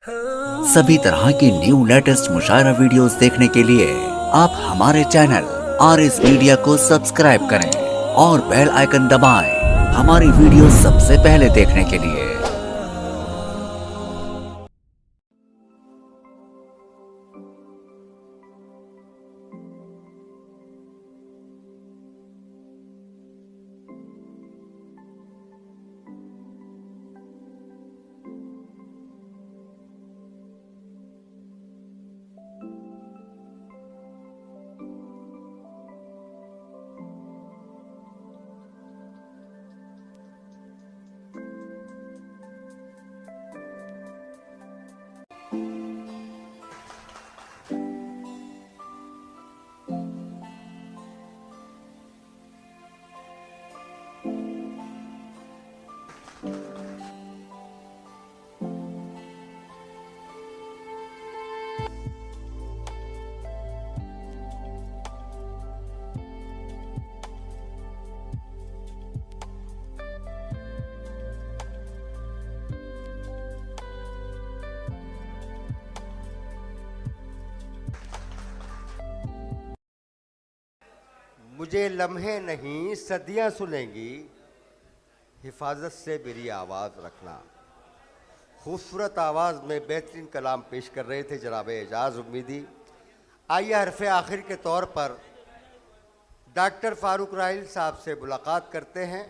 सभी तरह की न्यू लेटेस्ट मुशायरा वीडियोस देखने के लिए आप हमारे चैनल RS मीडिया को सब्सक्राइब करें और बेल आइकन दबाएं हमारी वीडियो सबसे पहले देखने के लिए। मुझे लम्हे नहीं सदियां सुनेंगी, हिफाजत से मेरी आवाज़ रखना। खूबसूरत आवाज़ में बेहतरीन कलाम पेश कर रहे थे जनाब एजाज उम्मीदी। आइए हरफ़े आखिर के तौर पर डॉक्टर फ़ारूक राहिल साहब से मुलाकात करते हैं।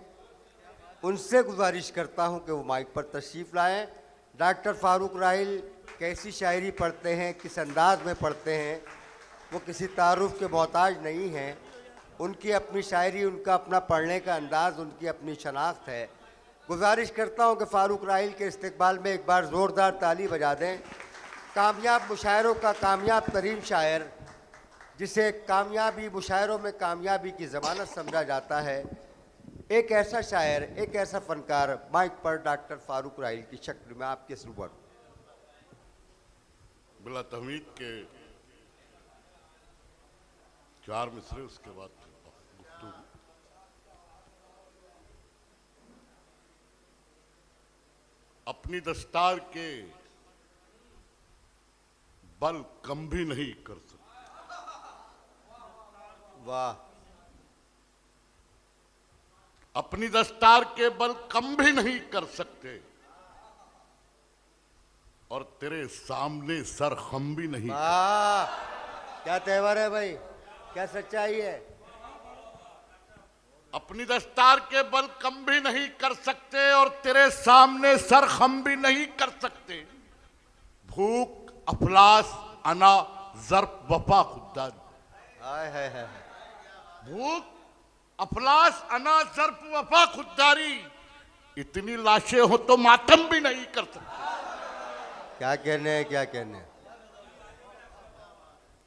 उनसे गुजारिश करता हूं कि वो माइक पर तशरीफ़ लाएं। डॉक्टर फ़ारूक राहिल कैसी शायरी पढ़ते हैं, किस अंदाज में पढ़ते हैं, वो किसी तारुफ के मोहताज नहीं हैं। उनकी अपनी शायरी, उनका अपना पढ़ने का अंदाज़, उनकी अपनी शनाख्त है। गुजारिश करता हूं कि फ़ारूक राहिल के इस्तकबाल में एक बार ज़ोरदार ताली बजा दें। कामयाब मुशायरों का कामयाब तरीन शायर, जिसे कामयाबी मुशायरों में कामयाबी की ज़मानत समझा जाता है, एक ऐसा शायर, एक ऐसा फ़नकार माइक पर डॉक्टर फ़ारूक राहिल की शक्ल में आपके सुबर। बिला तहमीद के 4 मिसरे, उसके बाद गुफ्तगू। अपनी दस्तार के बल कम भी नहीं कर सकते। वाह। अपनी दस्तार के बल कम भी नहीं कर सकते और तेरे सामने सर खम भी नहीं। वाह, क्या तेवर है भाई, क्या सच्चाई है। अपनी दस्तार के बल कम भी नहीं कर सकते और तेरे सामने सर खम भी नहीं कर सकते। भूख, अफलास, अना, ज़र्फ, वफा, खुददारी। हाय हाय हाय। भूख, अफलास, अना, ज़र्फ, वफा, खुददारी, इतनी लाशें हो तो मातम भी नहीं कर सकते। क्या कहने हैं, क्या कहने हैं।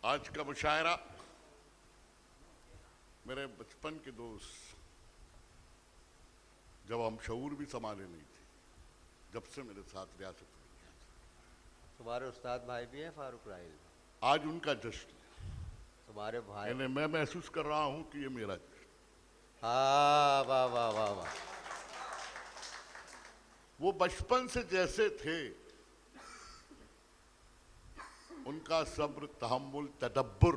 आज का मुशायरा मेरे बचपन के दोस्त, जब हम शऊर भी संभाले नहीं थे, जब से मेरे साथ रियासत में किया था। तुम्हारे उस्ताद भाई भी हैं फ़ारूक राहिल, आज उनका जश्न है। तुम्हारे भाई। यानी मैं महसूस कर रहा हूं कि ये मेरा जश्न। हाँ, वाह वाह वाह वाह। वो बचपन से जैसे थे, उनका सब्र, तहम्मुल, तदब्बुर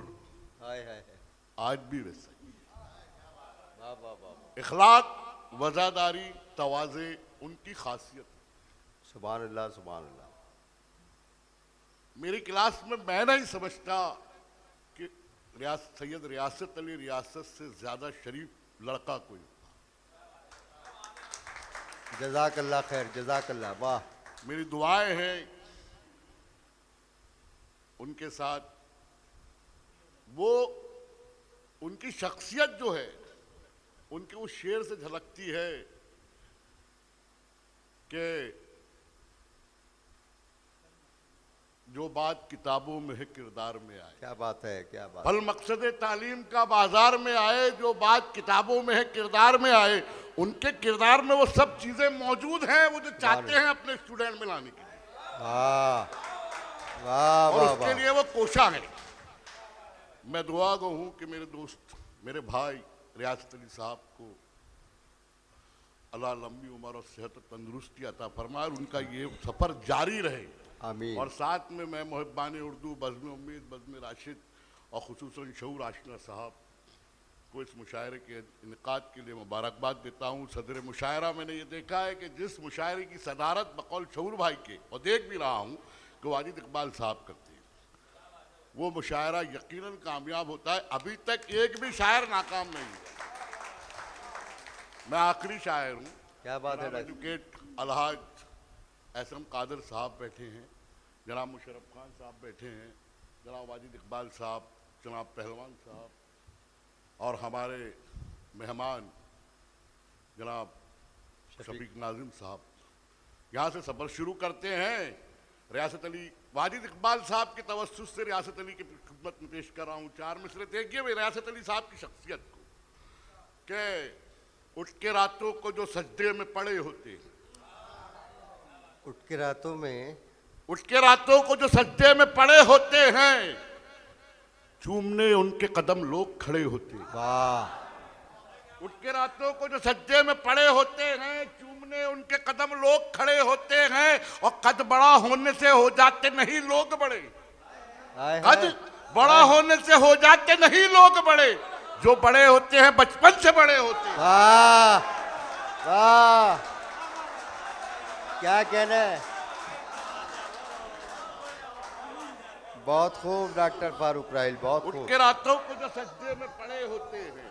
हाय हाय हाय। आज भी वैसा ही। वाह वाह वाह। इखलाक, वज़ादारी, तवाज़े उनकी खासियत है। सुभान अल्लाह, सुभान अल्लाह। मेरी क्लास में मैं नहीं समझता कि सैयद रियासत अली रियासत से ज़्यादा शरीफ लड़का कोई होता। जज़ाकल्लाह खैर, जज़ाकल्लाह। वाह। मेरी दुआएं हैं उनके साथ। वो उनकी शख्सियत जो है, उनके उस शेर से झलकती है कि जो बात किताबों में है किरदार में आए। क्या बात है, क्या बात। फल मकसद तालीम का बाजार में आए, जो बात किताबों में है किरदार में आए। उनके किरदार में वो सब चीजें मौजूद हैं वो जो चाहते हैं अपने स्टूडेंट में लाने के लिए। वाह वाह और वाह। उसके लिए वो कोशा है। मैं दुआ गो हूं कि मेरे दोस्त, मेरे भाई रियासत अली साहब को अल्लाह लंबी उम्र और सेहत तंदुरुस्ती अता फरमाए, उनका ये सफ़र जारी रहे। आमीन। और साथ में मैं मुहिब्बान उर्दू, बज़्म उम्मीद, बज़्म राशिद और खुसूसन शऊर आशना साहब को इस मुशायरे के इनकाद के लिए मुबारकबाद देता हूँ। सदर मुशायरा मैंने ये देखा है कि जिस मुशायरे की सदारत बकौल शऊर भाई के, और देख भी रहा हूँ कि वाजिद इकबाल साहब करते हैं, वो मुशायरा यकीनन कामयाब होता है। अभी तक एक भी शायर नाकाम नहीं है। मैं आखिरी शायर हूँ। क्या बात है डॉक्टर। एडवोकेट अलहाज एहसन कादर साहब बैठे हैं, जनाब मुशर्रफ खान साहब बैठे हैं, जनाब वाजिद इकबाल साहब, जनाब पहलवान साहब और हमारे मेहमान जनाब शफीक नाजिम साहब। यहाँ से सफ़र शुरू करते हैं। रियासत अली, वाजिद इकबाल साहब के तवस्सुस से रियासत अली की खिदमत में पेश कर रहा हूँ 4 मिसरे। देखिए भाई रियासत अली साहब की शख्सियत को कि उठ के रातों को जो सजदे में पड़े होते हैं, उठ के रातों में, उठ के रातों को जो सजदे में पड़े होते हैं, चूमने उनके कदम लोग खड़े होते हैं। वाह। उठ के रातों को जो सजदे में पड़े होते हैं, चूमने उनके कदम लोग खड़े होते हैं, और कद बड़ा होने से हो जाते नहीं लोग बड़े। कद बड़ा होने से हो जाते नहीं लोग बड़े, जो बड़े होते हैं बचपन से बड़े होते हैं। वाह वाह, क्या कहना है। बहुत खूब डॉक्टर फारूक राहिल, बहुत उठ खूब। के रातों को जो सजदे में पड़े होते हैं।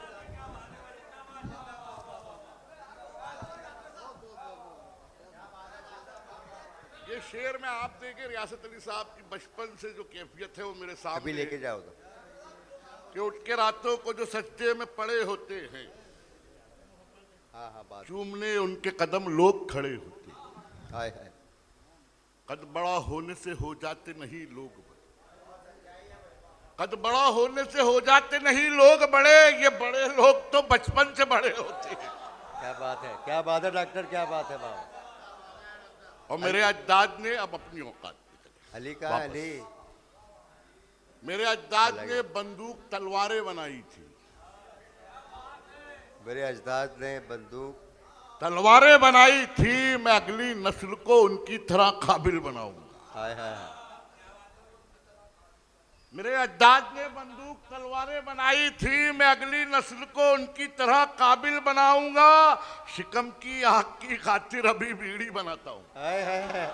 ये शेर में आप देखे रियासत अली साहब की बचपन से जो कैफियत है वो मेरे सामने अभी लेके जाओ तो। कि उठ के रातों को जो सजदे में पड़े होते हैं, हाँ हाँ बात। चूमने उनके कदम लोग खड़े होते हैं। हाय हाय। कद बड़ा होने से हो जाते नहीं लोग बड़े, कद बड़ा होने से हो जाते नहीं लोग बड़े, ये बड़े लोग तो बचपन से बड़े होते हैं। क्या बात है, क्या बात है डॉक्टर, क्या बात है बाबा। और मेरे अजदाद ने अब अपनी औकात निकाली। अली का वापस। अली। मेरे अजदाद ने बंदूक तलवारें बनाई थी। मेरे अजदाद ने बंदूक तलवारें बनाई थी, मैं अगली नस्ल को उनकी तरह काबिल बनाऊंगा। हाय हाय हाय। मेरे अजदाद ने बंदूक तलवारें बनाई थी, मैं अगली नस्ल को उनकी तरह काबिल बनाऊंगा। शिकम की आग की खातिर अभी बीड़ी बनाता हूँ। हाय हाय हाय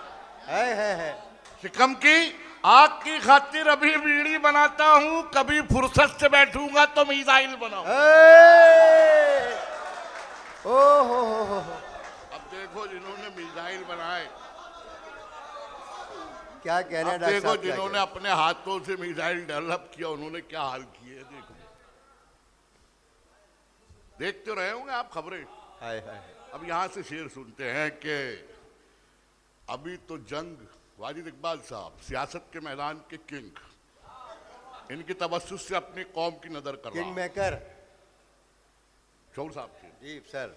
हाय हाय हाय। शिकम की आग की खातिर अभी बीड़ी बनाता हूँ, कभी फुर्सत से बैठूंगा तो मिसाइल बनाऊंगा। ओ हो। अब देखो जिन्होंने मिसाइल बनाए, क्या कहना है अब डॉक्टर देखो साहब, क्या जिन्होंने अपने हाथों से मिसाइल डेवलप किया, उन्होंने क्या हाल किए। देखो देख तो रहे होंगे आप खबरें। हाय हाय। अब यहां से शेर सुनते हैं कि अभी तो जंग, वाजिद इकबाल साहब सियासत के मैदान के किंग, इनकी तवस्सुस से अपनी कौम की नजर कर रहा किंग हूं। मेकर शौर साहब से, जी सर।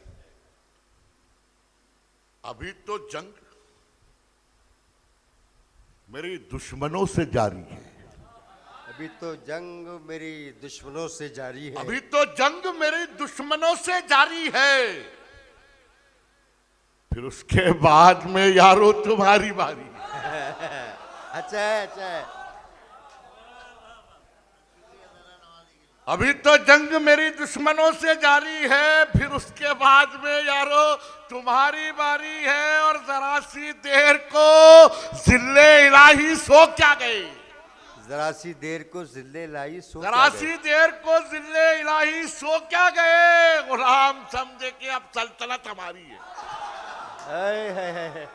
अभी तो जंग मेरी दुश्मनों से जारी है। अभी तो जंग मेरी दुश्मनों से जारी है। अभी तो जंग मेरी दुश्मनों से जारी है, फिर उसके बाद में यारो तुम्हारी बारी है। अच्छा है, अच्छा है। अभी तो जंग मेरी दुश्मनों से जारी है, फिर उसके बाद में यारो तुम्हारी बारी है। और जरा सी देर को जिल्ले इलाही सो क्या गए, जरा सी देर को जिल्ले लाई सो क्या जरा गए। सी देर को जिल्ले इलाही सो क्या गए, गुलाम समझे कि अब सल्तनत हमारी है। हाय हाय हाय हाय।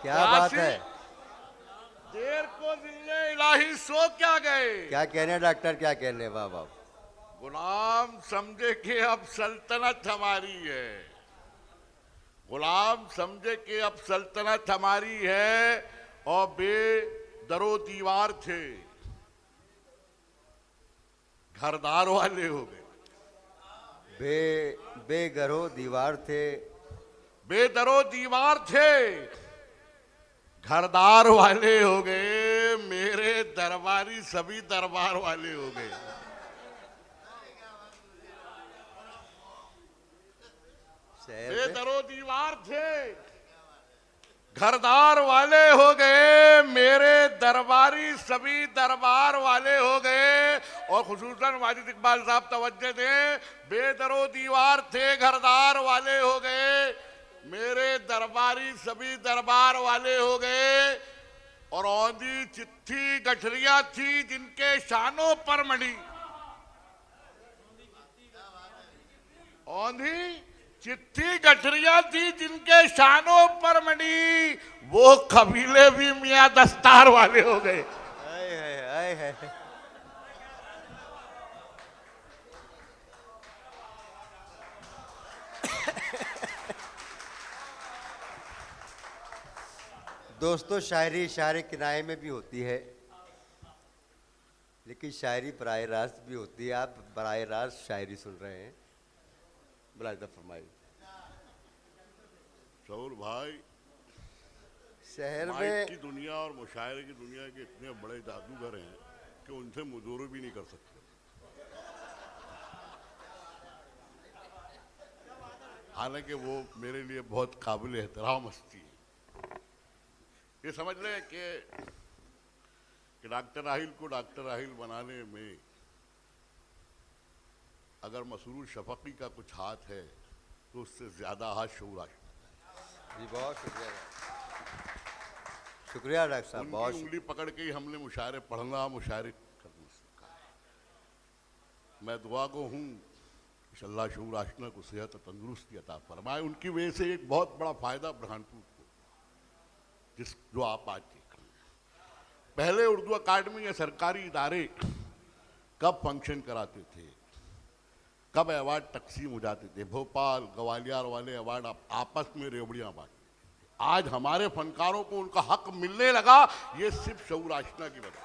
क्या जरा बात सी है। देर को जिल्ले इलाही सो क्या गए, क्या कहने डॉक्टर, क्या कहने बाबा। गुलाम समझे कि अब सल्तनत हमारी है। गुलाम समझे कि अब सल्तनत हमारी है। और बेदरो दीवार थे, घरदार वाले हो गए। बेघरो दीवार थे, बेदरो दीवार थे, घरदार वाले हो गए। मेरे दरबारी सभी दरबार वाले हो गए। बेदरो दीवार थे, घरदार वाले हो गए, मेरे दरबारी सभी दरबार वाले हो गए। और खुसूसन वाजिद इकबाल साहब तवज्जो दें, बेदरो दीवार थे घरदार वाले हो गए, मेरे दरबारी सभी दरबार वाले हो गए। और औंधी चिट्ठी गठरिया थी जिनके शानों पर मढ़ी, औंधी चिट्ठी गठरिया थी जिनके शानों पर मढ़ी, वो कबीले भी मियां दस्तार वाले हो गए। आए है, आए है। दोस्तों, शायरी इशारे किनारे में भी होती है, लेकिन शायरी बराह रास्त भी होती है। आप बराह रास्त शायरी सुन रहे हैं, मुलाहिजा फरमाइए। शऊर भाई, शहर माइक में की दुनिया और मुशायरे की दुनिया के इतने बड़े जादूगर हैं कि उनसे मुजोरी भी नहीं कर सकते। हालांकि वो मेरे लिए बहुत काबिल एहतराम हस्ती है। ये समझ लें कि डॉक्टर राहिल को डॉक्टर राहिल बनाने में अगर मसरूर शफकी का कुछ हाथ है तो उससे ज्यादा हाथ शऊर आशिक। जी, बहुत शुक्रिया, शुक्रिया डॉक्टर साहब, बहुत उंगली पकड़ के ही हमने मुशायरे पढ़ना, मुशायरे करना सीखा है। मैं दुआ को हूँ कि अल्लाह शऊर आशिना को सेहत और तंदुरुस्ती अता फरमाए। उनकी वजह से एक बहुत बड़ा फायदा बुरहानपुर को, जो आप आज देख रहे हैं। पहले उर्दू अकादमी या सरकारी इदारे कब फंक्शन कराते थे, कब अवार्ड तकसीम हो जाते थे, भोपाल ग्वालियर वाले अवार्ड आपस में रेवड़ियां बांटते थे। आज हमारे फनकारों को उनका हक मिलने लगा, ये सिर्फ शऊर आशिना की वजह से।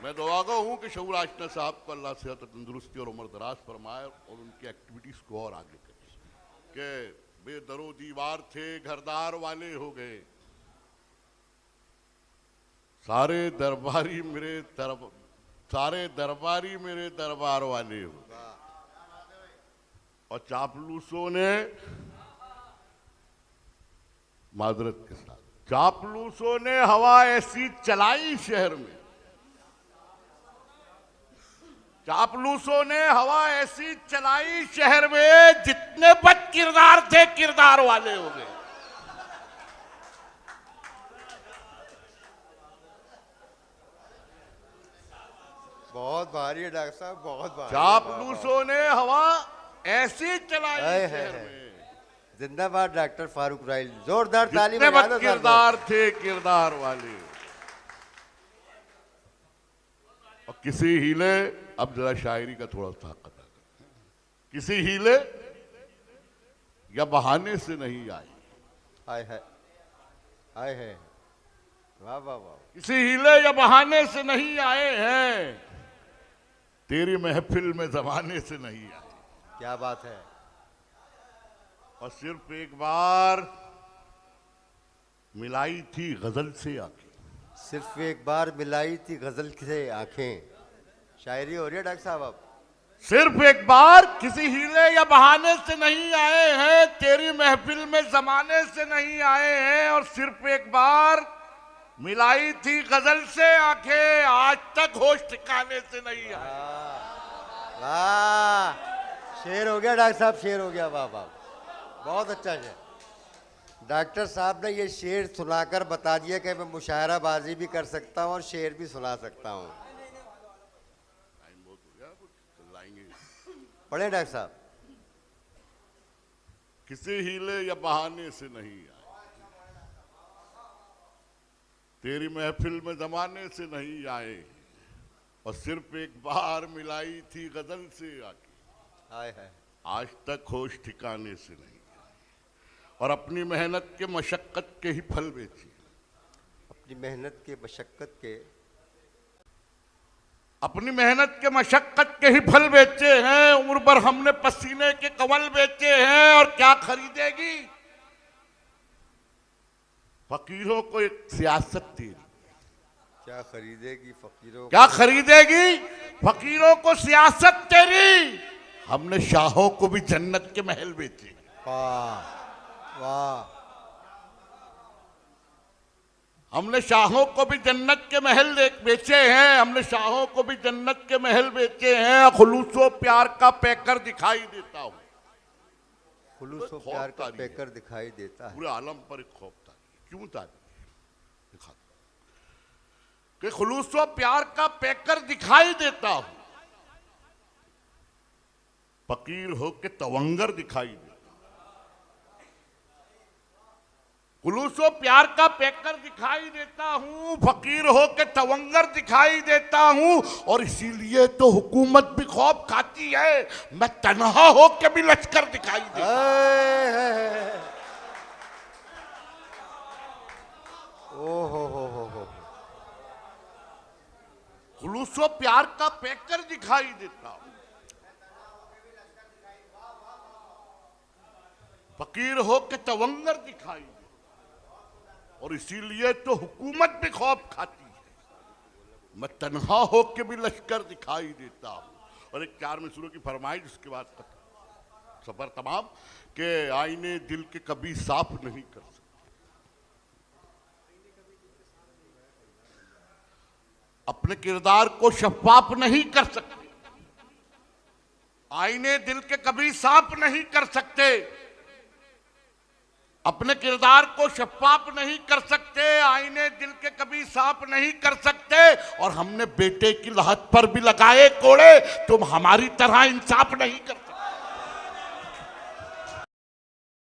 मैं दुआ को हूं कि शऊर आशिना साहब को अल्लाह सेहत तंदुरुस्ती और उम्र दराज फरमाए और उनकी एक्टिविटीज को और आगे करे। के बेदरो दीवार थे घरदार वाले हो गए, सारे दरबारी मेरे दरबार वाले हो गए। और चापलूसों ने, माजरत के साथ, चापलूसों ने हवा ऐसी चलाई शहर में, चापलूसों ने हवा ऐसी चलाई शहर में, जितने बद किरदार थे किरदार वाले हो गए। बहुत भारी है डॉक्टर साहब, बहुत भारी। चापलूसों ने हवा ऐसी चलाई शहर में। जिंदाबाद डॉक्टर फारूक राहिल, जोरदार ताली जितने बजा दो बद साहब। किरदार थे किरदार वाले। और किसी हीले, अब जरा शायरी का थोड़ा ताकत आ गया, किसी हीले या बहाने से नहीं आए, आए है, आए है, वाह वाह वाह। किसी हीले या बहाने से नहीं आए हैं, तेरी महफिल में जमाने से नहीं आए। क्या बात है। और सिर्फ एक बार मिलाई थी गजल से आंखें, सिर्फ एक बार मिलाई थी गजल से आंखें। शायरी हो रही है डॉक्टर साहब अब। सिर्फ एक बार, किसी हीले या बहाने से नहीं आए हैं, तेरी महफिल में जमाने से नहीं आए हैं। और सिर्फ एक बार मिलाई थी गजल से आंखें, आज तक होश ठिकाने से नहीं आए। वाह, शेर हो गया डॉक्टर साहब, शेर हो गया, वाह वाह, बहुत अच्छा शेर। डॉक्टर साहब ने ये शेर सुनाकर बता दिया कि मैं मुशायराबाजी भी कर सकता हूँ और शेर भी सुना सकता हूँ। पढ़े डॉक्टर साहब। किसी हीले या बहाने से नहीं आए, तेरी महफिल में जमाने से नहीं आए। और सिर्फ एक बार मिलाई थी गजल से आके, आए है, आज तक होश ठिकाने से नहीं आए। और अपनी मेहनत के मशक्कत के ही फल बेचे, अपनी मेहनत के मशक्कत के, अपनी मेहनत के मशक्कत के ही फल बेचे हैं। उम्र भर हमने पसीने के कवल बेचे हैं। और क्या खरीदेगी फकीरों को एक सियासत तेरी, क्या खरीदेगी फकीरों, क्या खरीदेगी फकीरों को सियासत तेरी। हमने शाहों को भी जन्नत के महल बेचे। वाह वाह, हमने शाहों को भी जन्नत के महल बेचे हैं, हमने शाहों को भी जन्नत के महल बेचे हैं। खुलूसो प्यार का पैकर दिखाई देता हूं, खुलूसो प्यार का पैकर दिखाई देता है। पूरे आलम पर एक खौफ तारी। क्यों तारी? दिखा कि खुलूसो प्यार का पैकर दिखाई देता हूं, फकीर हो के तवंगर दिखाई देता। खुलूसो प्यार का पैकर दिखाई देता हूं, फकीर हो के तवंगर दिखाई देता हूं, और इसीलिए तो हुकूमत भी खौफ खाती है, मैं तन्हा हो के भी लश्कर दिखाई देता। ओ हो, खुलूसो प्यार का पैकर दिखाई देता हूं, फकीर हो के तवंगर दिखाई देता, और इसीलिए तो हुकूमत भी खौफ खाती है, मैं तन्हा हो के भी लश्कर दिखाई देता हूं। और एक 4वें सूरह की फरमाइश, उसके बाद सफर तमाम के आईने दिल के कभी साफ नहीं कर सकते, अपने किरदार को शफाफ नहीं कर सकते, आईने दिल के कभी साफ नहीं कर सकते, अपने किरदार को शफाफ नहीं कर सकते, आईने दिल के कभी साफ नहीं कर सकते, और हमने बेटे की लहत पर भी लगाए कोड़े, तुम हमारी तरह इंसाफ नहीं कर सकते।